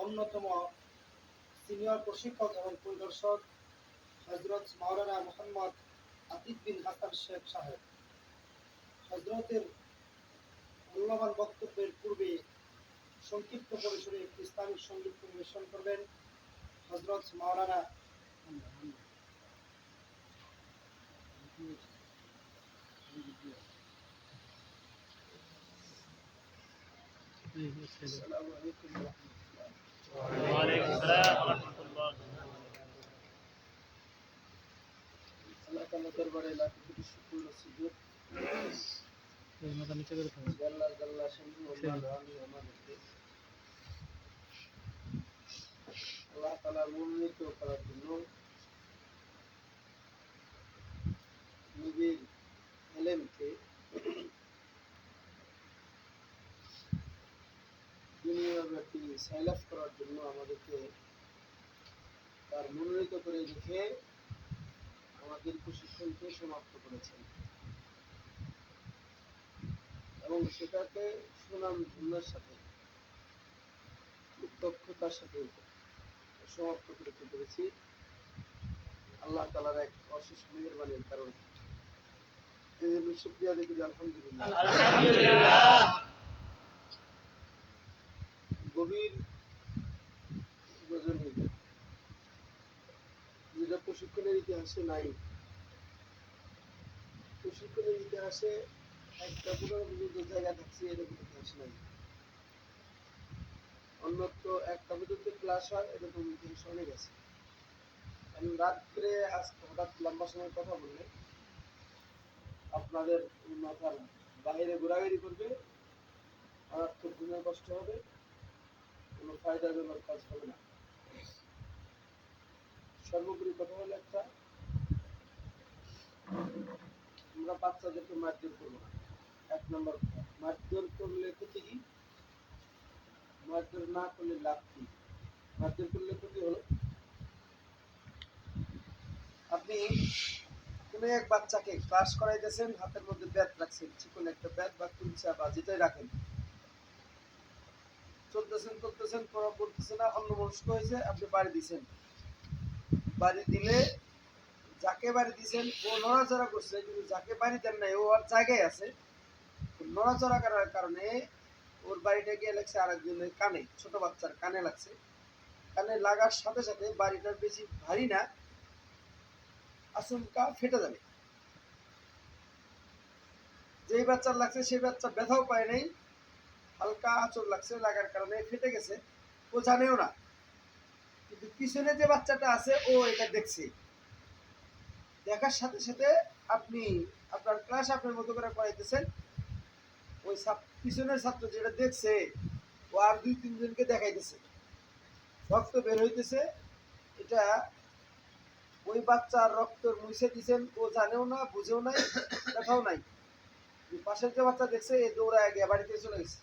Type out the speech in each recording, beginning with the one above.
অন্যতম সিনিয়র প্রশিক্ষক এবং পরিদর্শক হযরত মাওলানা মুহাম্মদ আতিক বিন হাসান শেখ সাহেব। হযরতের মূল্যবান বক্তব্যের পূর্বে সংক্ষিপ্ত পরিসরে একটি ইসলামিক সঙ্গীত পরিবেশন করবেন হযরত মাওলানা আসসালামু আলাইকুম ওয়া রাহমাতুল্লাহ। ওয়া আলাইকুম আসসালাম ওয়া রাহমাতুল্লাহ। আল্লাহ তাআলা দরবারে লাখ কোটি শুকর ও সুজুদ। এই মাথা নিচে করে দাও। আল্লাহ জাল্লা শানুহু আমি আমাদেরকে আল্লাহ তাআলা মনোনীত করার জন্য নবীর এলেমকে দুনিয়াব্যাপী সাইলাফ করার জন্য আমাদেরকে তার মনোনীত করে রেখে আমাদের প্রশিক্ষণকে সমাপ্ত করেছেন এবং সেটাকে সুনাম ধন্যের সাথে দক্ষতার সাথে সমাপ্ত করতে পেরেছি আল্লাহ তাআলার এক অশেষ মেহেরবানির কারণে। এই জন্য শুকরিয়া আদায় করি আলহামদুলিল্লাহ। গভীর রজনী যেটা প্রশিক্ষণের ইতিহাসে নাই, প্রশিক্ষণের ইতিহাসে একটা পর্যন্ত জায়গা থাকছে এরকম ইতিহাস নাই। অন্যত্র একটা পর্যন্ত ক্লাস হয় এরকম ইতিহাস অনেক আছে। আমি রাত্রে আজকে হঠাৎ লম্বা সময় কথা বললে আপনাদের মাথার বাইরে ঘোরাঘুরি করবে, মারাত্মক ঘুমের কষ্ট হবে, কোনো ফায়দাজনক কাজ হবে না। সর্বোপরি কথা হলো একটা, আমরা বাচ্চাদেরকে মারধর করবো না। এক নম্বর কথা, মারধর করলে ক্ষতি কি? মারধর না করলে লাভ কি? মারধর করলে ক্ষতি হলো আপনি কোনো এক বাচ্চাকে ক্লাস করাইতেছেন, হাতের মধ্যে ব্যাট রাখছেন, চিকন একটা ব্যাট বা কুলচা বা যেটাই রাখেন, চলতেছেন পড়া পড়তেছে না, অন্য মনস্ক হয়েছে, আপনি বাড়ি দিচ্ছেন। বাড়ি দিলে যাকে বাড়ি দিচ্ছেন ও নড়াচড়া করছে, কিন্তু যাকে বাড়ি দেন নাই ও আর জায়গায় আছে। নড়াচড়া করার কারণে ওর বাড়িটা গিয়ে লাগছে আরেকজনের কানে, ছোট বাচ্চার কানে লাগছে। কানে লাগার সাথে সাথে বাড়িটার বেশি ভারী না, আচমকা ফেটে যাবে। যেই বাচ্চার লাগছে সেই বাচ্চা ব্যথাও পায় নাই, হালকা আঁচড় লাগছে, লাগার কারণে ফেটে গেছে, ও জানেও না। কিন্তু পিছনে যে বাচ্চাটা আছে ও এটা দেখছে, দেখার সাথে সাথে আপনি আপনার ক্লাস আপনার মতো করে করাইতেছেন, ওই পিছনের ছাত্র যেটা দেখছে ও আর 2-3 জনকে দেখাইতেছে, রক্ত বের হইতেছে। এটা ওই বাচ্চার রক্ত মুছে দিচ্ছেন, ও জানেও না, বুঝেও নাই, দেখাও নাই। পাশের যে বাচ্চা দেখছে এ দৌড়ায় গিয়া বাড়িতে চলে গেছে।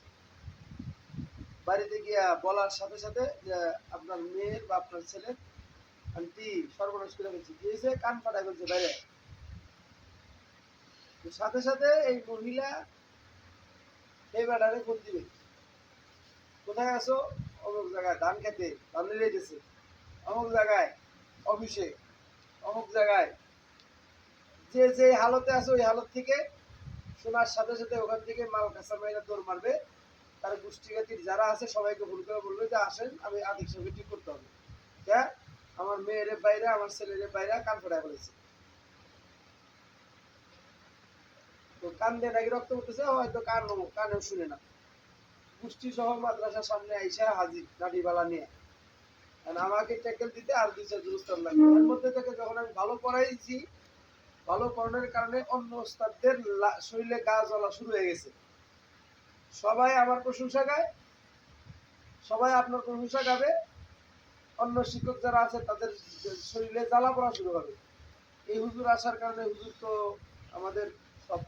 বাড়িতে গিয়া বলার সাথে সাথে যে আপনার মেয়ের বা আপনার ছেলের আন্টি সর্বনাশ করে ফেলছে, গিয়েছে কান ফাটাই ফেলছে বাইরে। সাথে সাথে এই মহিলা এই বেটারে ফোন দিবে, কোথায় আছো? অমুক জায়গায় ধান খেতে, ধান নিয়ে যেতেছে। অমুক জায়গায় অফিসে, অমুক জায়গায়। যে যে হালতে আছে ওই হালত থেকে শোনার সাথে সাথে ওখান থেকে মাল কাঁচা মাইরা দৌড় মারবে। তার গোষ্ঠীঘাতির যারা আছে সবাইকে ফোন করে বলবে যে আসেন, আমি আদিক সঙ্গে ঠিক করতে হবে। হ্যাঁ, আমার মেয়ের বাইরে, আমার ছেলের বাইরে কান ফোটায় বলেছে। তো কান দিয়ে নাকি রক্ত উঠতেছে, হয়তো কানেও শুনে না। গোষ্ঠী সহ মাদ্রাসার সামনে আইসা হাজির লাঠিবালা নিয়ে, আমাকে ট্যাকেল দিতে আর 2-4 জন লাগে। এর মধ্যে থেকে যখন আমি ভালো পড়াইছি, ভালো পড়ানোর কারণে অন্য ওস্তাদদের শরীরে গা জ্বলা শুরু হয়ে গেছে। সবাই আমার প্রশংসা গায়, সবাই আপনার প্রশংসা গাবে, অন্য শিক্ষক যারা আছে তাদের শরীরে জ্বালা পড়া শুরু হবে। এই হুজুর আসার কারণে হুজুর তো আমাদের সব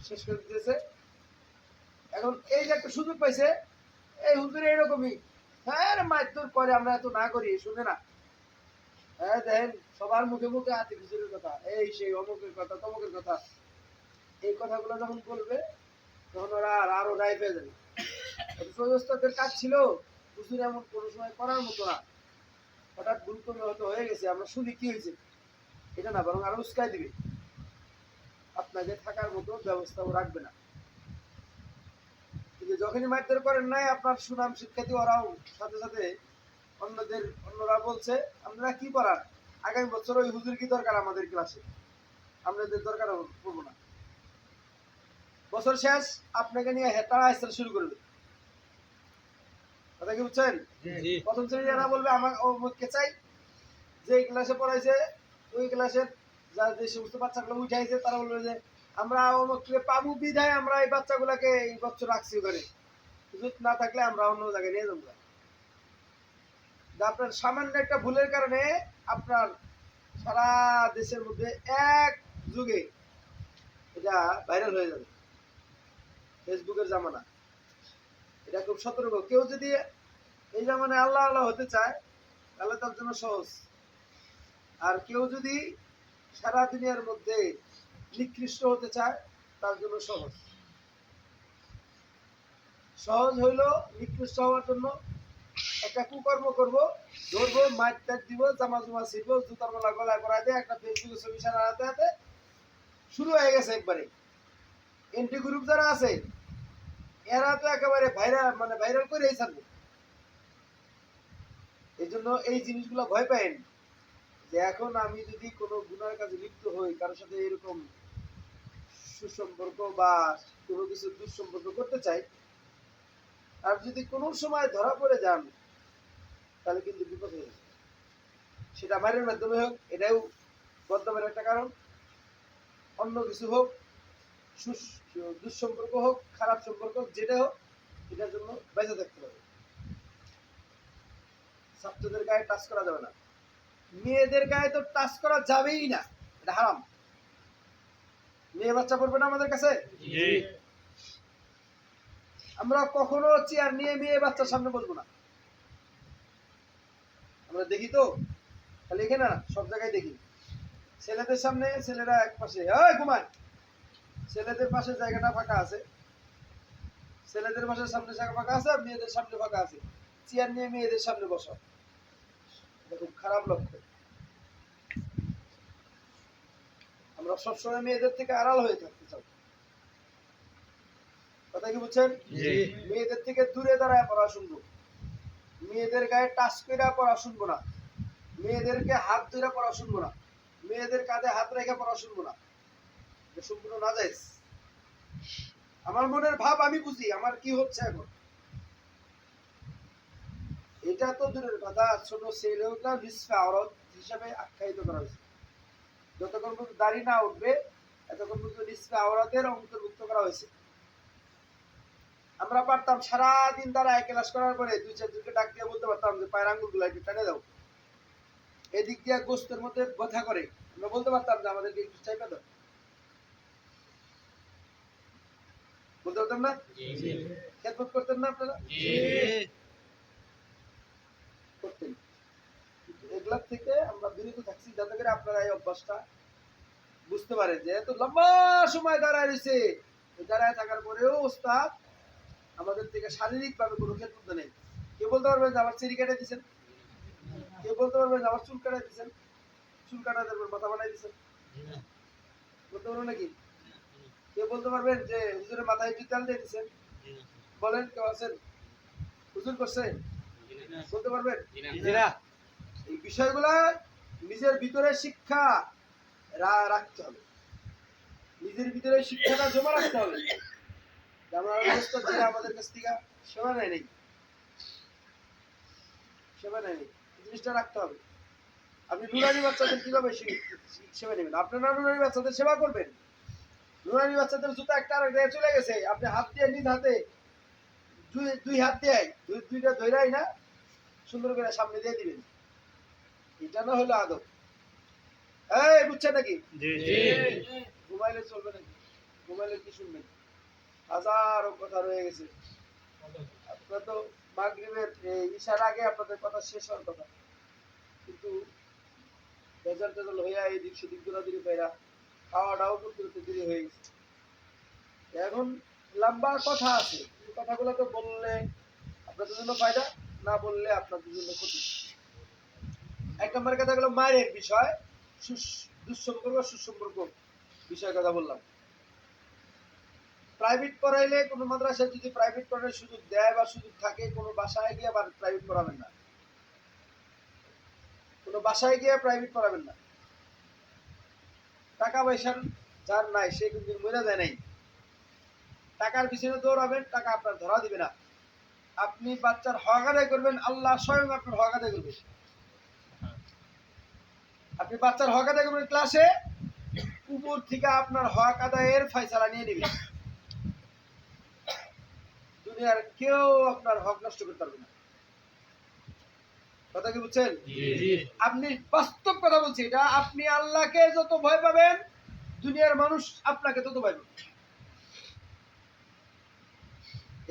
শেষ করে দিয়েছে। এখন এই যে একটা সুযোগ পাইছে, এই হুজুর এইরকমই, হ্যাঁ মারধর করে, আমরা এত না করি, শুনে না। হ্যাঁ দেখেন সবার মুখে মুখে আতিক হুজুরের কথা, এই সেই অমুকের কথা, তমুকের কথা। এই কথাগুলো যখন বলবে তখন ওরা আরো রায় পেয়ে যাবে। ওস্তাদের কাজ ছিল হুজুর এমন কোনো সময় করার মতো না, হঠাৎ ভুল করে হয়তো হয়ে গেছে, আমরা শুনি কি হয়েছে, এটা না, বরং আরো উস্কাই দিবে, আপনাকে থাকার মতো ব্যবস্থাও রাখবে না। কিন্তু যখনই মারধর করেন নাই, আপনার সুনাম শিক্ষার্থী ওরাও সাথে সাথে অন্যরা বলছে আমরা কি করার, আগামী বছর ওই হুজুর কি দরকার আমাদের ক্লাসে, আপনাদের দরকার পড়বো না। বছর শেষ আপনাকে নিয়ে হেঁটা আসতে শুরু করবে। কথা কি বুঝছেন? প্রথম শ্রেণী যারা বলবে আমার কে চাই, যে ক্লাসে পড়াইছে ওই ক্লাসের যে সমস্ত বাচ্চাগুলো উঠাইছে তারা বলবে যে আমরা অমুককে পাবো বিধায় আমরা এই বাচ্চাগুলাকে এই বছর রাখছি ওখানে, সুযোগ না থাকলে আমরা অন্য জায়গায় নিয়ে যাবো। আপনার সামান্য একটা ভুলের কারণে আপনার সারা দেশের মধ্যে এক যুগে এটা ভাইরাল হয়ে যাবে। ফেসবুকের জামানা, এটা খুব সতর্ক। কেউ যদি এই জামানায় আল্লাহ আল্লাহ হতে চায় তাহলে তার জন্য সহজ, আর কেউ যদি সারা দুনিয়ার মধ্যে নিকৃষ্ট হতে চায় তার জন্য সহজ। সহজ হইল নিকৃষ্ট হওয়ার জন্য একটা কুকর্ম করব, ধরবো, মাইট টাইট দিব, জামা জমা ছিড়বো, জুতার মালা গলায় পরাই দিয়ে একটা ফেসবুকে ছবি সারা হাতে হাতে শুরু হয়ে গেছে একবারে। এন্টি গ্রুপ যারা আছে এরা তো একেবারে ভাইরাল করেই ছাড়বে। এই জন্য এই জিনিসগুলো ভয় পাইন যে এখন আমি যদি কোনো গুনার কাজে লিপ্ত হই, কারোর সাথে এরকম সুসম্পর্ক বা কোনো কিছু দুঃসম্পর্ক করতে চাই, আর যদি কোনো সময় ধরা পড়ে যান তাহলে কিন্তু বিপদ হয়ে যাবে। সেটা বাইরের মাধ্যমে হোক, এটাও বদনামের একটা কারণ, অন্য কিছু হোক, দুঃসম্পর্ক হোক, খারাপ সম্পর্ক হোক, যেটা হোক, এটার জন্য বেঁচে থাকতে হবে। ছাত্রদের গায়ে টাচ করা যাবে না, মেয়েদের গায়ে তো টাচ করা যাবেই না, এটা হারাম। মেয়ে বাচ্চা পড়বে না আমাদের কাছে, আমরা কখনো চেয়ার নিয়ে মেয়ে বাচ্চার সামনে বসবো না। আমরা দেখি তো, খালি এখানে না, সব জায়গায় দেখি ছেলেদের সামনে ছেলেরা এক পাশে ঘুমায়, ছেলেদের পাশে জায়গাটা ফাঁকা আছে, ছেলেদের পাশের সামনে জায়গা ফাঁকা আছে, আর মেয়েদের সামনে ফাঁকা আছে, চেয়ার নিয়ে মেয়েদের সামনে বসা, এটা খুব খারাপ লক্ষণ। আমরা সবসময় মেয়েদের থেকে আড়াল হয়ে থাকতে চাই। কথা কি বুঝছেন? মেয়েদের থেকে দূরে দাঁড়ায় পড়া শুনবো, মেয়েদের গায়ে টাচ করে পড়া শুনবো না, মেয়েদেরকে হাত ধরে পড়া শুনবো না, মেয়েদের কাঁধে হাত রেখে পড়া শুনবো না, এটা সম্পূর্ণ নাজায়েজ। আমার মনের ভাব আমি বুঝি আমার কি হচ্ছে এখন। এটা তো দূরের কথা, ছোট ছেলেটা নিসফে আওরাত হিসাবে আখ্যায়িত করা হয়েছে। যতক্ষণ পর্যন্ত দাড়ি না উঠবে এতক্ষণ পর্যন্ত নিসফে আওরাতের অন্তর্ভুক্ত করা হয়েছে। আমরা পারতাম সারাদিন তারা ক্লাস করার পরে দুই চারজনকে ডাক দিয়ে বলতে পারতাম যে পায়ের আঙ্গুল গুলা একটু টানে দাও, এদিক দিয়ে গোস্তের মধ্যে ব্যথা করে, আমরা বলতে পারতাম যে আমাদেরকে একটু চাইপা দাও, বলতে পারতাম না? খেদমত করতেন না আপনারা? করতেন। এগুলার থেকে আমরা বিরত থাকছি যাতে করে আপনারা এই অভ্যাসটা বুঝতে পারেন যে এত লম্বা সময় দাঁড়ায় রয়েছে, দাঁড়ায় থাকার পরেও ওস্তাদ আমাদের থেকে শারীরিক ভাবে কোনো খেদমত নেই। কেউ বলতে পারবেন যে আমার চিড়ি কেটে দিচ্ছেন, কেউ বলতে পারবেন যে আমার চুল কাটাই দিচ্ছেন, চুল কাটা দেবেন মাথা বানাই দিচ্ছেন, বলতে পারবেন নাকি? কেউ বলতে পারবেন যে হুজুরের মাথায় একটু তেল দিয়ে দিচ্ছেন, বলেন কেউ আছেন হুজুর করছে, বলতে পারবেন? এই বিষয়গুলা নিজের ভিতরে শিক্ষা রাখতে হবে, নিজের ভিতরে শিক্ষাটা জমা রাখতে হবে। আমাদের কাছ থেকে সেবা নেয় নেই, সেবা নেয় নেই, জিনিসটা রাখতে হবে। আপনি নুরানি বাচ্চাদের কিভাবে সেবা নেবেন? আপনারা নুরানি বাচ্চাদের সেবা করবেন, নুরানি বাচ্চাদের জুতা একটা আরেক জায়গায় চলে গেছে, আপনি হাত দিয়ে নিজ হাতে দুই হাত দিয়ে দুইটা ধৈরাই না সুন্দর করে সামনে দিয়ে দিবেন, এটা না হলো আদব। এই বুঝছেন নাকি? মোবাইলে চলবে নাকি? মোবাইলে কি শুনবেন? হাজারো কথা রয়ে গেছে। আপনার তো মাগরিবের ইশার আগে আপনাদের কথা শেষ হওয়ার কথা, কিন্তু বেজাল টেজাল হইয়া এদিক সেদিক দৌড়াদৌড়ি পাইরা খাওয়া দাওয়া করতে করতে দেরি হয়ে গেছে। এখন লম্বা কথা আছে, এই কথাগুলো তো বললে আপনাদের জন্য ফায়দা না বললে আপনাদের জন্য ক্ষতি। এক নম্বর কথা হলো মায়ের বিষয়, দুঃসম্পর্ক সুসম্পর্ক বিষয়ের কথা বললাম। প্রাইভেট পড়াইলে কোনো মাদ্রাসায় যদি প্রাইভেট পড়ানোর সুযোগ দেয় বা সুযোগ থাকে, কোনো বাসায় গিয়ে আবার প্রাইভেট পড়াবেন না, কোনো বাসায় গিয়ে প্রাইভেট পড়াবেন না। টাকা পয়সার যার নাই সে কিন্তু মরে যায় নাই, টাকার পিছনে দৌড়াবেন, টাকা আপনার ধরা দিবে না। আপনি বাচ্চার হক আদায় করবেন, আল্লাহ স্বয়ং আপনার হক আদায় করবে। আপনি বাচ্চার হক আদায় করবেন ক্লাসে, উপর থেকে আপনার হক আদায়ের ফয়সালা নিয়ে নেবেন। দুনিয়ার কেউ আপনার হক নষ্ট করতে পারবে না। কথা কি বুঝছেন? আপনি বাস্তব কথা বলছি এটা। আপনি আল্লাহকে যত ভয় পাবেন, দুনিয়ার মানুষ আপনাকে তত ভয় পাবে।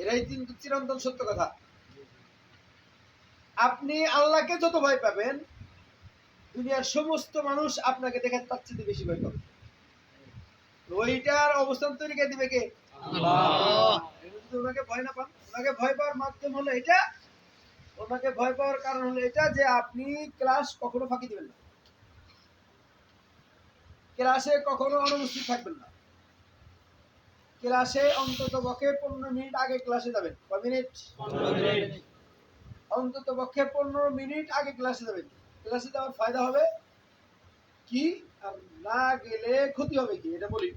এটাই কিন্তু চিরন্তন সত্য কথা। আপনি আল্লাহকে যত ভয় পাবেন, দুনিয়ার সমস্ত মানুষ আপনাকে দেখে তার চেয়ে বেশি ভয় পাবে। ওইটার অবস্থান তৈরি করে দিবে কে? আল্লাহ। যদি ওনাকে ভয় না পান, ওনাকে ভয় পাওয়ার মাধ্যম হলো এটা, ওনাকে ভয় পাওয়ার কারণ হলো এটা যে আপনি ক্লাস কখনো ফাঁকি দিবেন না, ক্লাসে কখনো অনুপস্থিত থাকবেন না। ক্লাসে অন্তত পক্ষে 15 মিনিট আগে ক্লাসে যাবেন। কয় মিনিট? 15 মিনিট। অন্তত পক্ষে 15 মিনিট আগে ক্লাসে যাবেন। ক্লাসে যাওয়ার ফায়দা হবে কি, আর না গেলে ক্ষতি হবে কি, এটা বলি।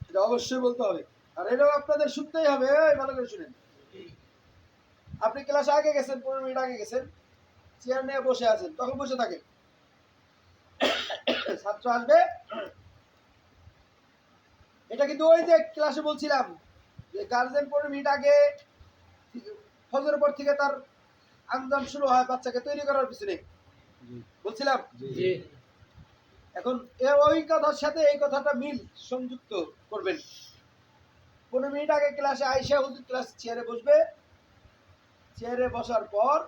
এটা অবশ্যই বলতে হবে, আর এটাও আপনাদের শুনতেই হবে। ভালো করে শুনেন। আপনি ক্লাসে আগে গেছেন, 15 মিনিট আগে গেছেন, চেয়ার নিয়ে বসে আছেন, তখন বসে থাকেন। ছাত্র আসবে, এটা কিন্তু ওই যে ক্লাসে বলছিলাম যে গার্জেন 15 মিনিট আগে, ফজরের পর থেকে তার আঞ্জাম শুরু হয় বাচ্চাকে তৈরি করার পিছনে, বলছিলাম। এখন ওই কথার সাথে এই কথাটা মিল সংযুক্ত করবেন। 15 মিনিট আগে ক্লাসে আইসা হুজুর ক্লাস চেয়ারে বসবে, চেয়ারে বসার পর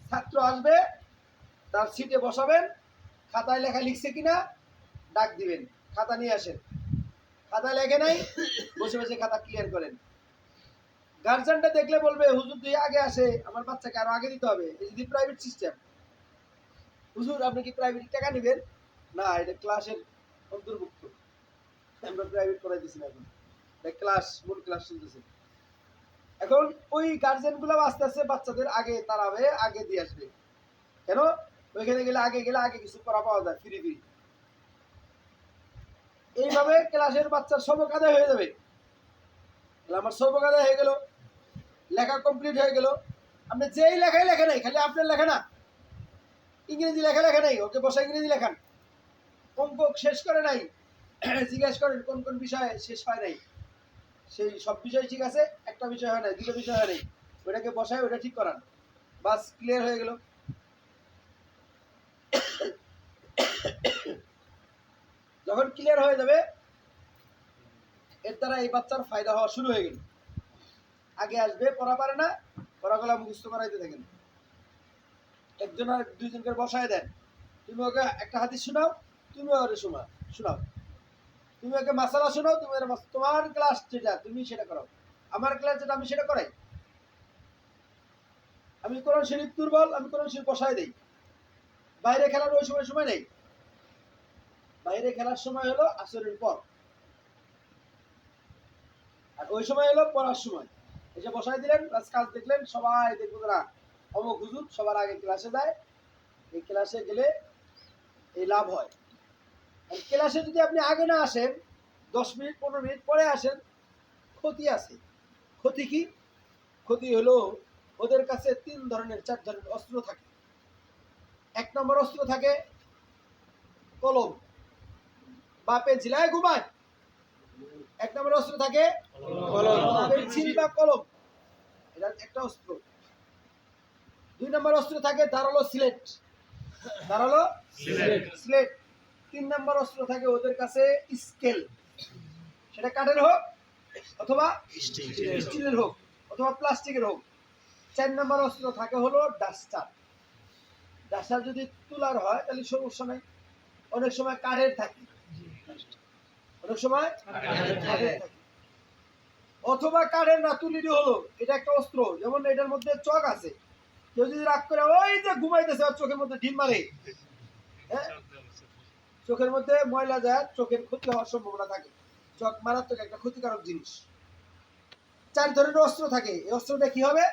ছাত্র আসবে, তার সিটে বসাবেন, খাতায় লেখা লিখছে কিনা ডাক দিবেন, খাতা নিয়ে আসেন। খাতায় লেখে নাই, বসে বসে খাতা ক্লিয়ার করেন। গার্জেনটা দেখলে বলবে হুজুর তুই আগে আসে, আমার বাচ্চাকে আরো আগে দিতে হবে। এই যদি প্রাইভেট সিস্টেম, হুজুর আপনি কি প্রাইভেট টাকা নেবেন? না, এটা ক্লাসের অন্তর্ভুক্ত, আমরা প্রাইভেট করাই দিছি না, এখন ক্লাস মূল ক্লাস চলতেছে। এখন ওই গার্জেন গুলো আস্তে আস্তে বাচ্চাদের আগে তাড়াবে, আগে দিয়ে আসবে। কেন? ওইখানে গেলে আগে কিছু করা পাওয়া যায় ফ্রি ফ্রি। এইভাবে ক্লাসের বাচ্চার সবক আদায় হয়ে যাবে। আমার সবক আদায় হয়ে গেল, লেখা কমপ্লিট হয়ে গেল। আপনি যেই লেখাই লেখে নাই, খালি আপনার লেখা না, ইংরেজি লেখা লেখা নাই, ওকে বসা ইংরেজি লেখান। অঙ্ক শেষ করে নাই, জিজ্ঞাসা করেন কোন কোন বিষয়ে শেষ হয় নাই, সেই সব বিষয় ঠিক আছে, একটা বিষয় হয় নাই, দুটো বিষয় হয় নাই, ওটাকে বসায় ওটা ঠিক করান, বাস ক্লিয়ার হয়ে গেল। যখন ক্লিয়ার হয়ে যাবে, এর দ্বারা এই বাচ্চার ফায়দা হওয়া শুরু হয়ে গেল। আগে আসবে, পড়া পারে না, পড়াগুলা মুখস্থ করাইতে থাকেন। একজন আর দুইজনকে বসায় দেন, তুমি ওকে একটা হাদিস শোনাও, তুমি ওরে শোনাও, তুমি ওকে মাসালা শোনাও, তুমি তোমার ক্লাস যেটা তুমি সেটা করাও, আমার ক্লাস যেটা আমি সেটা করাই। আমি কোরআন শরীফ দুর্বল, আমি কোরআন শরীফ বসায় দেই। বাইরে খেলার ওই সময় নেই, বাইরে খেলার সময় হলো আসরের পর, আর ওই সময় হলো পড়ার সময়। এসে বসায় দিলেন, কাজ দেখলেন, সবাই দেখবো না অমুক হুজুর সবার আগে ক্লাসে যায়, এই ক্লাসে গেলে এই লাভ হয়। আর ক্লাসে যদি আপনি আগে না আসেন, 10 মিনিট 15 মিনিট পরে আসেন, ক্ষতি আছে। ক্ষতি কি? ক্ষতি হলো ওদের কাছে 4 ধরনের অস্ত্র থাকে। 1 নম্বর অস্ত্র থাকে কলম বা পেন্সিল। ঘুমায়। 1 নম্বর অস্ত্র থাকে পেন্সিল বা কলম, এটা একটা অস্ত্র। 2 নম্বর অস্ত্র থাকে ধারালো স্লেট, ধারালো স্লেট। 3 নম্বর অস্ত্র থাকে ওদের কাছে স্কেল, সেটা কাঠের হোক অথবা স্টিলের হোক অথবা প্লাস্টিকের হোক। 4 নম্বর অস্ত্র থাকে হলো ডাস্টার। ডাস্টার যদি তুলার হয় তাহলে সমস্যা নাই, অনেক সময় কাঠের থাকে, অনেক সময় কাঠের থাকে। অথবা কাঠের না তুলিরই হলো, এটা একটা অস্ত্র, যেমন এটার মধ্যে চক আছে। কেউ যদি রাগ করে ওই যে ঘুমাইতেছে আর চোখের মধ্যে ঢিল মারে, হ্যাঁ, চোখের মধ্যে ময়লা যায়, চোখের ক্ষতি হওয়ার সম্ভাবনা থাকে। চক মারাত্মক একটা ক্ষতিকারক জিনিস। 4 ধরনের অস্ত্র থাকে। এই অস্ত্রটা কি হবে?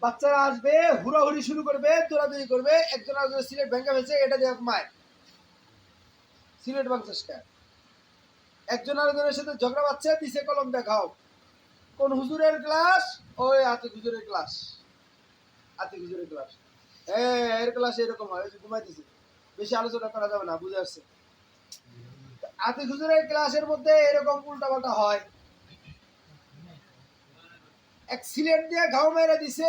বাচ্চারা আসবে, হুড়াহুড়ি শুরু করবে, দৌড়াদৌড়ি করবে, একজন আরেকজন সিলেট ভেঙে ফেলছে, এটা দিয়ে মায় সিলেট বাংলাদেশকে। একজন আরেকজনের সাথে ঝগড়া বাচ্চা দিছে কলম দেখাও, কোন হুজুরের ক্লাস? ওই আতিক হুজুরের ক্লাস, আতিক হুজুরের ক্লাস। এর ক্লাস এরকম হয়, ওই যে ঘুমাইতেছে, বেশি আলোচনা করা যাবে না, বুঝে আসছে। আতিক হুজুরের ক্লাসের মধ্যে এরকম উল্টাপাল্টা হয়। এক সিলেট দিয়ে ঘাও মেরে দিছে,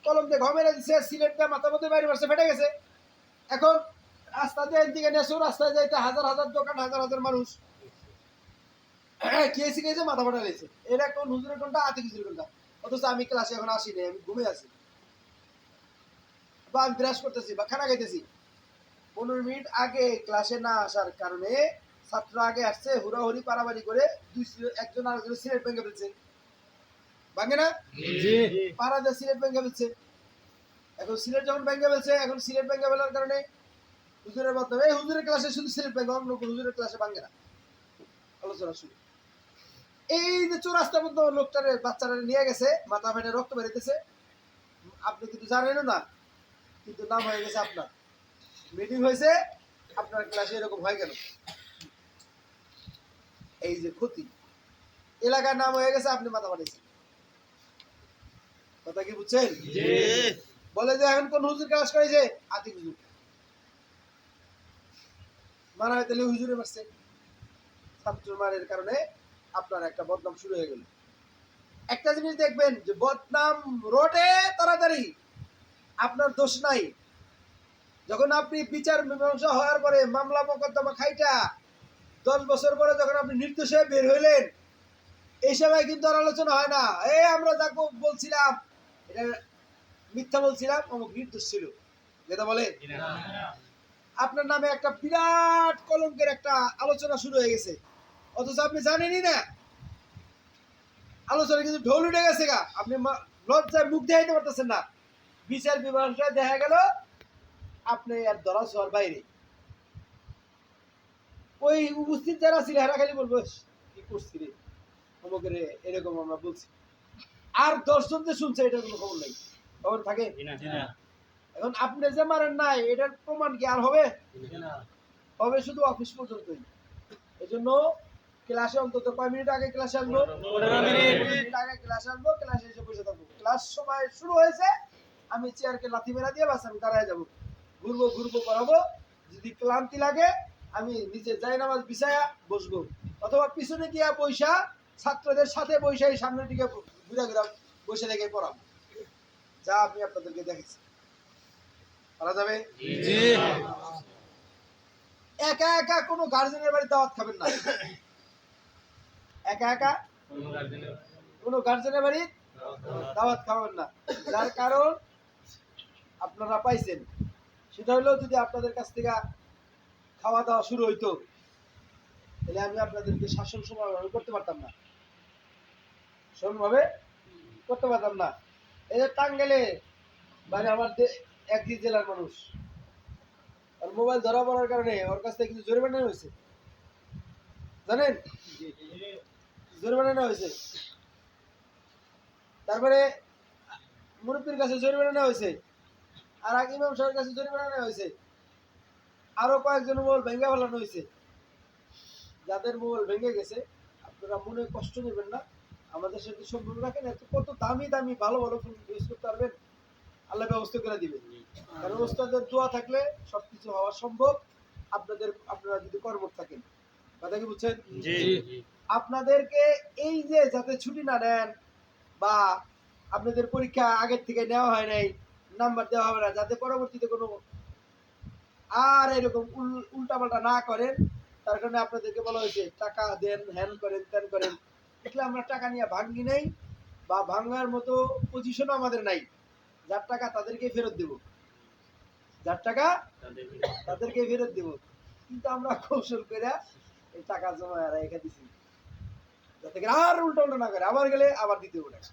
কলম দিয়ে ঘাও মেরে দিছে, সিলেট দিয়ে মাথার মধ্যে বাইরে মারছে, ফেটে গেছে। এখন রাস্তা দিয়ে এদিকে নেছো, রাস্তায় যাইতে হাজার হাজার দোকান, হাজার হাজার মানুষ, খেয়েছি খেয়েছে, মাথা ফাটা লেগেছে। এটা কোন হুজুরের কোনটা? আতিক হুজুরের কোনটা? অথচ আমি ক্লাসে এখন আসিনি, আমি ঘুমিয়ে আছি, বা আমি ব্রাশ করতেছি বা খানা খাইতেছি। 15 মিনিট আগে ক্লাসে না আসার কারণে ছাত্র আগে আসছে, হুড়াহুড়ি পারাবাড়ি করে একজন আরেকজন সিলেট ভেঙে ফেলছে, ভাঙে না? জি। পাড়াতে সিলেট ভেঙে ফেলছে। এখন সিলেট যখন ভেঙে ফেলছে, এখন সিলেট ভেঙে ফেলার কারণে হুজুরের মাধ্যমে, এই হুজুরের ক্লাসে শুধু সিলেট ভেঙে, অন্য কোনো হুজুরের ক্লাসে ভাঙে না। আলোচনা শুরু। এই যে চৌরাস্তার মধ্যে লোকটারে, বাচ্চারা নিয়ে গেছে, মাথা ফেটে রক্ত বেরোতেছে, আপনি কিন্তু জানেনও না, কিন্তু নাম হয়ে গেছে আপনার। মিটিং হয়েছে, আপনার ক্লাসে এরকম হয় কেন? এই যে ক্ষতি, এলাকার নাম হয়ে গেছে, আপনি মাথা ফাটাইছেন। কথা কি বুঝছেন? বলে যে এখন কোন হুজুর ক্লাস করেছে? আতিক হুজুর। মারা হয় তাহলে হুজুরে মারছে, ছাত্র মারের কারণে আপনার একটা বদনাম শুরু হয়ে গেল। একটা জিনিস দেখবেন যে বদনাম রোডে তাড়াতাড়ি, আপনার দোষ নাই। যখন আপনি বিচার মীমাংসা হওয়ার পরে মামলা মোকদ্দমা খাইটা 10 বছর পরে যখন আপনি নির্দোষ হয়ে বের হইলেন, এই সময় কিন্তু আর আলোচনা হয় না, এই আমরা যাকে বলছিলাম এটা মিথ্যা বলছিলাম, অমুক নির্দোষ ছিল, যেটা বলে আপনার নামে একটা বিরাট কলঙ্কের একটা আলোচনা শুরু হয়ে গেছে, অথচ আপনি জানেনই না। আলোচনা কিন্তু ঢোল উঠে গেছে গা, আপনি লজ্জায় মুখ দেখাইতে পারতেছেন না। বিচার মীমাংসায় দেখা গেল আপনি আর ধরা ছোঁয়ার বাইরে। ওই উপস্থিত যারা ছিল হেরা খালি বলবো কি করছি রে, অমুকের এরকম আমরা বলছি। আর 10 জন যে শুনছে এটার কোনো খবর নেই, খবর থাকে? এখন আপনি যে মারেন নাই, এটার প্রমাণ কি আর হবে? হবে শুধু অফিস পর্যন্তই। এই জন্য ক্লাসে অন্তত কয় মিনিট আগে ক্লাসে আসবো? 15 মিনিট আগে ক্লাসে আসবো, ক্লাসে এসে বসে থাকবো। ক্লাস সময় শুরু হয়েছে, আমি চেয়ারকে লাথি মেরা দিয়ে বাস আমি দাঁড়ায় যাবো, ঘুরবো ঘুরবো করাবো। যদি ক্লান্তি লাগে আমি নিচে যাই নামাজ বিছায়া বসবো, অথবা পিছনে গিয়া বৈশা ছাত্রদের সাথে বৈশাই সামনের দিকে ঘুরা ঘুরা বসে থেকে পড়াবো, যা আমি আপনাদেরকে দেখেছি। পারা যাবে? একা একা কোনো গার্জেনের বাড়ি দাওয়াত খাবেন না, একা একা কোনো গার্জেনের বাড়ি দাওয়াত খাবেন না। যার কারণ আপনারা পাইছেন, সেটা হলো যদি আপনাদের কাছ থেকে খাওয়া দাওয়া শুরু হইতো, তাহলে আমি আপনাদেরকে শাসন সমাধান করতে পারতাম না, সমানভাবে করতে পারতাম না। এই যে টাঙ্গাইলে মানে আমার একই জেলার মানুষ, আর মোবাইল ধরা পড়ার কারণে ওর কাছ থেকে কিছু জরিমানা হয়েছে, জানেন? জরিমানা নেওয়া হয়েছে। তারপরে মুরব্বীর কাছে জরিমানা নেওয়া হয়েছে, আর আগে ইমাম সাহেবের কাছে জরিমানা নেওয়া হয়েছে, আরো কয়েকজন মোবাইল ভেঙে ফেলানো হয়েছে। যাদের মোবাইল ভেঙে গেছে আপনারা মনে কষ্ট নেবেন না, আমাদের সাথে সম্পর্ক রাখেন। এত কত দামি দামি ভালো ভালো ফোন ইউজ করতে পারবেন, আল্লাহ ব্যবস্থা করে দিবেন। কারণ ওস্তাদের দোয়া থাকলে সবকিছু হওয়া সম্ভব, আপনারা যদি কর্মঠ থাকেন। কথা কি বুঝছেন? আপনাদেরকে এই যে যাতে ছুটি না নেন, বা আপনাদের পরীক্ষা আগের থেকে নেওয়া হয় নাই, নাম্বার দেওয়া হবে না, যাতে পরবর্তীতে কোনো আর এরকম উল্টাপাল্টা না করেন, তার কারণে আপনাদেরকে বলা হয়েছে টাকা দেন, হ্যান করেন, ত্যান করেন। দেখলে আমরা টাকা নিয়ে ভাঙ্গি নাই, বা ভাঙ্গার মতো পজিশনও আমাদের নাই। যার টাকা তাদেরকে ফেরত দেব, যার টাকা তাদেরকে ফেরত দেব। কিন্তু আমরা কৌশল করে এই টাকা জমা রেখে দিছি, যাতে করে আর উল্টো উল্টো না করে, আবার গেলে আবার দিতে হবে টাকা,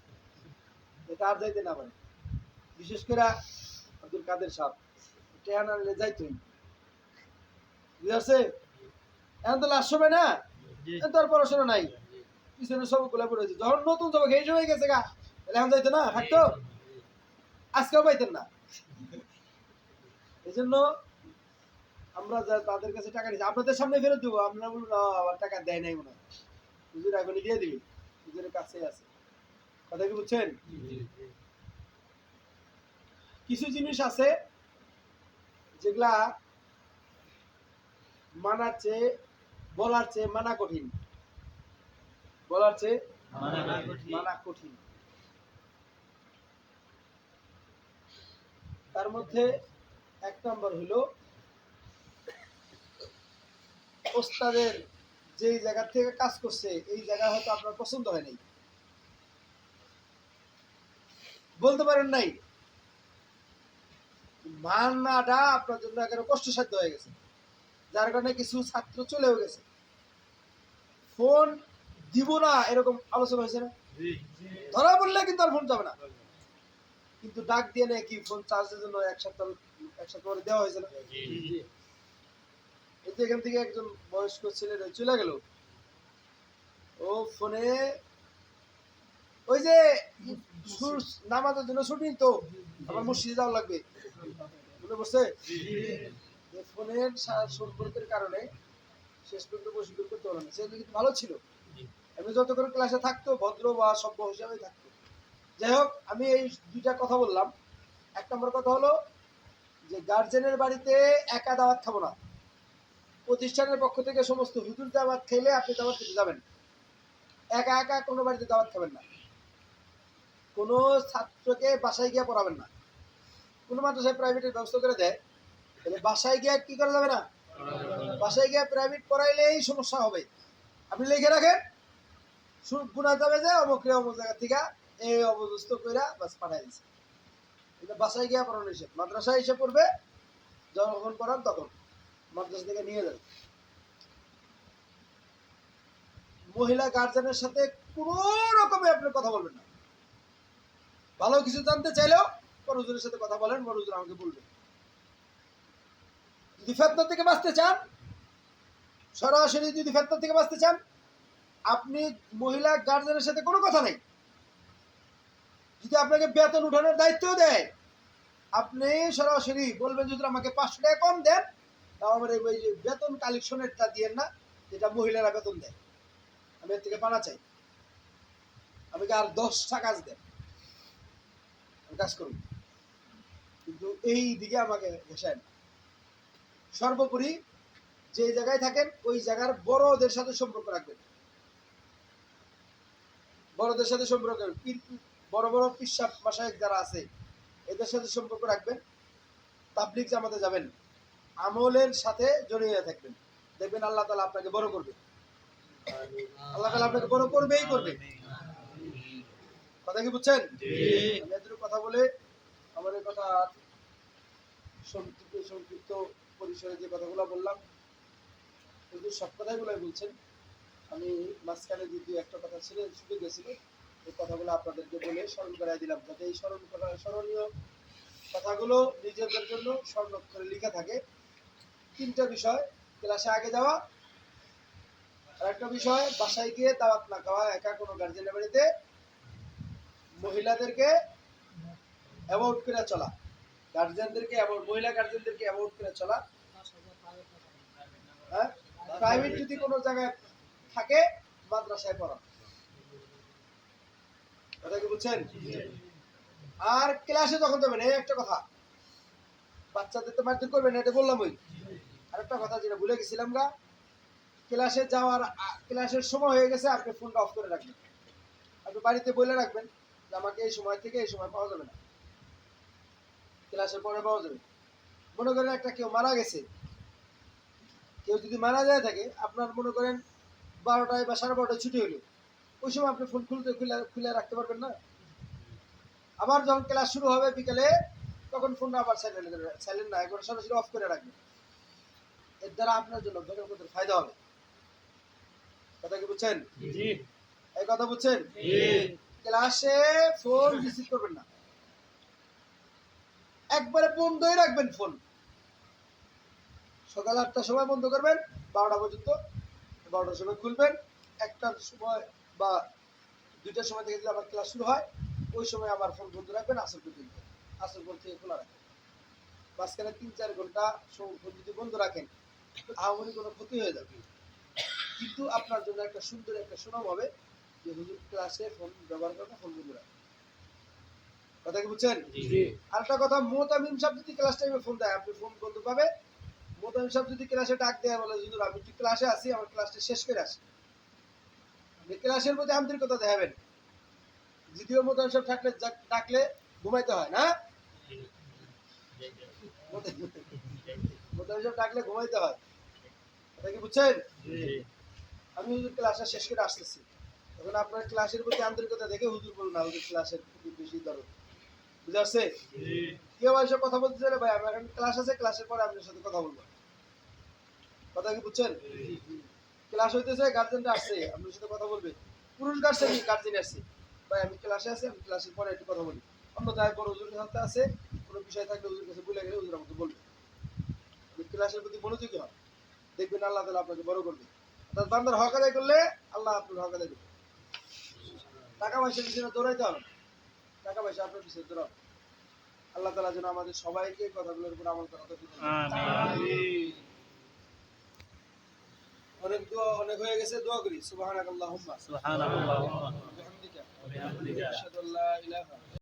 যাতে আর যাইতে না পারে। বিশেষ করে আব্দুল কাদের সাহেব টেহা না নিলে যাইতই, বুঝতে পারছে? এখন তো লাস্ট সময় না, জি এখন তো আর পড়াশোনা নাই, পিছনে সব গুলা পড়ে হয়েছে। যখন নতুন যাবো এই সময় গেছে গা, তাহলে এখন যাইতো না, থাকতো, আজকেও পাইতেন না। এই জন্য আমরা তাদের কাছে টাকা নিচ্ছি, আপনাদের সামনে ফেরত দেবো, আপনারা বলুন আবার টাকা দেয় নাই মনে হয়, হুজুর এখনই দিয়ে দিবি, হুজুরের কাছে আছে। কথা কি বুঝছেন? কিছু জিনিস আছে যেগুলা মানার চেয়ে বলার চেয়ে মানা কঠিন, বলার চেয়ে মানা কঠিন। তার মধ্যে এক নম্বর হলো ওস্তাদের যেই জায়গা থেকে কাজ করছে এই জায়গা হয়তো আপনার পছন্দ হয় নাই, বলতে পারেন নাই, মানাটা আপনার জন্য একেবারে কষ্টসাধ্য হয়ে গেছে, যার কারণে কিছু ছাত্র চলেও গেছে। ফোন দিব না এরকম আলোচনা হয়েছে না, ধরা পড়লে কিন্তু আর ফোন যাবে না, কিন্তু ডাক দিয়ে নেয় কি ফোন চার্জের জন্য এক সপ্তাহ পরে দেওয়া হয়েছে না। এই যে এখান থেকে একজন বয়স্ক ছেলে চলে গেল, ও ফোনে ওই যে নামাজের জন্য শুটিং, তো আমার মসজিদে যাওয়া লাগবে, মনে পড়ছে? ফোনের সম্পর্কের কারণে শেষ পর্যন্ত বসে করতে পারলো না। সে কিন্তু ভালো ছিল, আমি যত করে ক্লাসে থাকতো ভদ্র বা সভ্য হিসাবে থাকতো। যাই হোক, আমি এই দুইটা কথা বললাম। এক নম্বর কথা হলো যে গার্জেনের বাড়িতে একা দাওয়াত খাবো না, প্রতিষ্ঠানের পক্ষ থেকে সমস্ত হুজুর দাওয়াত খেলে আপনি দাওয়াত খেতে যাবেন, একা একা কোনো বাড়িতে দাওয়াত খাবেন না, কোনো ছাত্রকে বাসায় গিয়ে পড়াবেন না। কোনো মাদ্রাসায় প্রাইভেটের ব্যবস্থা করে দেয়, তাহলে বাসায় গিয়ে কি করা যাবে না, বাসায় গিয়ে প্রাইভেট পড়াইলেই সমস্যা হবে। আপনি লিখে রাখেন, গুণা যাবে যে অমুক জায়গা থেকে এই অবদস্ত কইরা বাস পাঠাই দিচ্ছে, এটা বাসায় গিয়ে পড়ানো নিষেধ। মাদ্রাসায় এসে পড়বে, যখন পড়ান তখন মাদ্রাসা থেকে নিয়ে যাবে। মহিলা গার্জেনের সাথে কোনো রকমে আপনি কথা বলবেন না, ভালো কিছু জানতে চাইলেও বড় হুজুরের সাথে কথা বলেন, বড় হুজুর আমাকে বলবেন। যদি ফেতনা থেকে বাঁচতে চান, সরাসরি যদি ফেতনা থেকে বাঁচতে চান, আপনি মহিলা গার্জেনের সাথে কোনো কথা নাই। যদি আপনাকে বেতন উঠানোর দায়িত্ব দেয়, আপনি সরাসরি বলবেন যদি আমাকে 500 টাকা কম দেন, তাও আমার ওই যে বেতন কালেকশনেরটা দিয়েন না, যেটা মহিলারা বেতন দেয়, আমি এর থেকে পানা চাই, আমাকে আর 10টা কাজ দেন, আমি কাজ করুন, কিন্তু এই দিকে আমাকে ঘেঁষায় না। সর্বোপরি যে জায়গায় থাকেন ওই জায়গার বড়দের সাথে সম্পর্ক রাখবেন, বড়দের সাথে সম্পর্ক রাখবেন, বড় বড় পিসাব মাশায়েখ যারা আছে এদের সাথে সম্পর্ক রাখবেন, তাবলিগ জামাতে যাবেন, আমলের সাথে জড়িয়ে থাকবেন, দেখবেন আল্লাহ তাআলা আপনাকে বড় করবে, আল্লাহ তাআলা আপনাকে বড় করবেই করবে। কথা কি বুঝছেন? আমি এত কথা বলে আমার এই কথা সংক্ষিপ্ত পরিসরে যে কথাগুলো বললাম, কিন্তু সব কথাগুলোই বলছেন। আমি মাঝখানে যদি একটা কথা ছিল ছুটে গেছিল, এই কথাগুলো আপনাদেরকে বলে স্মরণ করাই দিলাম, যাতে এই স্মরণীয় কথাগুলো নিজেদের জন্য স্বর্ণাক্ষরে লিখা থাকে। 3টা বিষয়: ক্লাসে আগে যাওয়া, আর একটা বিষয় বাসায় গিয়ে দাওয়াত না খাওয়া, একা কোনো গার্জেনের বাড়িতে, মহিলাদেরকে অ্যাভয়েড করে চলা, গার্জেনদেরকে মহিলা গার্জেনদেরকে অ্যাভয়েড করে চলা। হ্যাঁ, প্রাইভেট যদি কোনো জায়গায় থাকে মাদ্রাসায় পড়া, কথা কি বুঝছেন? আর ক্লাসে যখন যাবেন, এই একটা কথা, বাচ্চাদের তো মারধর করবেন, এটা বললাম। ওই আরেকটা কথা যেটা ভুলে গেছিলাম গা, ক্লাসে যাওয়ার ক্লাসের সময় হয়ে গেছে, আপনি ফোনটা অফ করে রাখবেন, আপনি বাড়িতে বলে রাখবেন যে আমাকে এই সময় থেকে এই সময় পাওয়া যাবে না, ক্লাসের পরে পাওয়া যাবে। মনে করেন একটা কেউ মারা গেছে, কেউ যদি মারা যায় থাকে, আপনার মনে করেন 12টায় বা 12:30টায় ছুটি হলো, ওই সময় আপনি ফোন খুলে রাখতে পারবেন না। আবার যখন ক্লাস শুরু হবে বিকেলে, তখন ফোনটা আবার সাইলেন্ট না, একবার সরাসরি অফ করে রাখবেন। এর দ্বারা আপনার জন্য ফায়দা হবে। কথা কি বুঝছেন? এই কথা বুঝছেন? ক্লাসে ফোন রিসিভ করবেন না, একবারে বন্ধই রাখবেন ফোন। সকাল 8টার সময় বন্ধ করবেন, 12টা পর্যন্ত। 12টার সময় খুলবেন, 1টার সময় বা 2টার সময় থেকে যদি আবার ক্লাস শুরু হয়, ওই সময় আবার ফোন বন্ধ রাখবেন আসর পর্যন্ত। আসর পর থেকে খোলা রাখবেন। মাঝখানে 3-4 ঘন্টা ফোন যদি বন্ধ রাখেন, আহামরি কোনো ক্ষতি হয়ে যাবে, কিন্তু আপনার জন্য একটা সুন্দর একটা সুনাম হবে যে হুজুর ক্লাসে ফোন ব্যবহার করবে, ফোন বন্ধ রাখবে। কথা কি বুঝছেন? আরেকটা কথা, মোতামিম সাহেব যদি ক্লাস টাইমে ফোন দেয়, আপনি ফোন বন্ধ পাবে। মোতামিম সাহেব যদি ক্লাসে ডাক দেয়, বলে হুজুর আমি একটু ক্লাসে আছি, আমার ক্লাসটা শেষ করে আসি, আপনি ক্লাসের প্রতি আন্তরিকতা দেখাবেন। যদিও মোতামিম সাহেব ডাকলে ঘুমাইতে হয় না, মোতামিম সাহেব ডাকলে ঘুমাইতে হয়। কথা কি বুঝছেন? আমি হুজুর ক্লাসটা শেষ করে আসতেছি, তখন আপনার ক্লাসের প্রতি আন্তরিকতা দেখে হুজুর বলুন না, হুজুর ক্লাসের প্রতি বেশি দরদ। বুঝে আসছে? কেউ এসে কথা বলতে চাইলে, ভাই আমার এখন ক্লাস আছে, ক্লাসের পরে আপনার সাথে কথা বলবো। কথা কি বুঝছেন? ক্লাস হইতেছে, গার্জেনটা আসছে, আপনার সাথে কথা বলবে। পুরুষ গার্জেন আসছে, ভাই আমি ক্লাসে আছি, আমি ক্লাসের পরে একটু কথা বলি। অন্যথায় বড় হুজুরের সাথে আছে, কোনো বিষয় থাকলে হুজুর কাছে বলে গেলে হুজুর আমাকে বলবে। আপনি ক্লাসের প্রতি মনোযোগী হন, দেখবেন আল্লাহ তাআলা আপনাকে বড় করবে। অর্থাৎ বান্দার হক আদায় করলে আল্লাহ আপনার হক আদায় করবে। টাকা পয়সার পিছনে দৌড়াইতে হবে না, টাকা পয়সা আপনার পিছনে দৌড়াবে। আল্লাহ তাআলা যেন আমাদের সবাইকে কথাগুলোর উপর আমল করার তৌফিক দান করেন। আমিন। অনেক হয়ে গেছে, দোয়া করি। সুবহানাকাল্লাহুম্মা সুবহানাল্লাহ ওয়া বিহামদিকা ওয়া বিহামদিকা আশহাদু আল্লা ইলাহা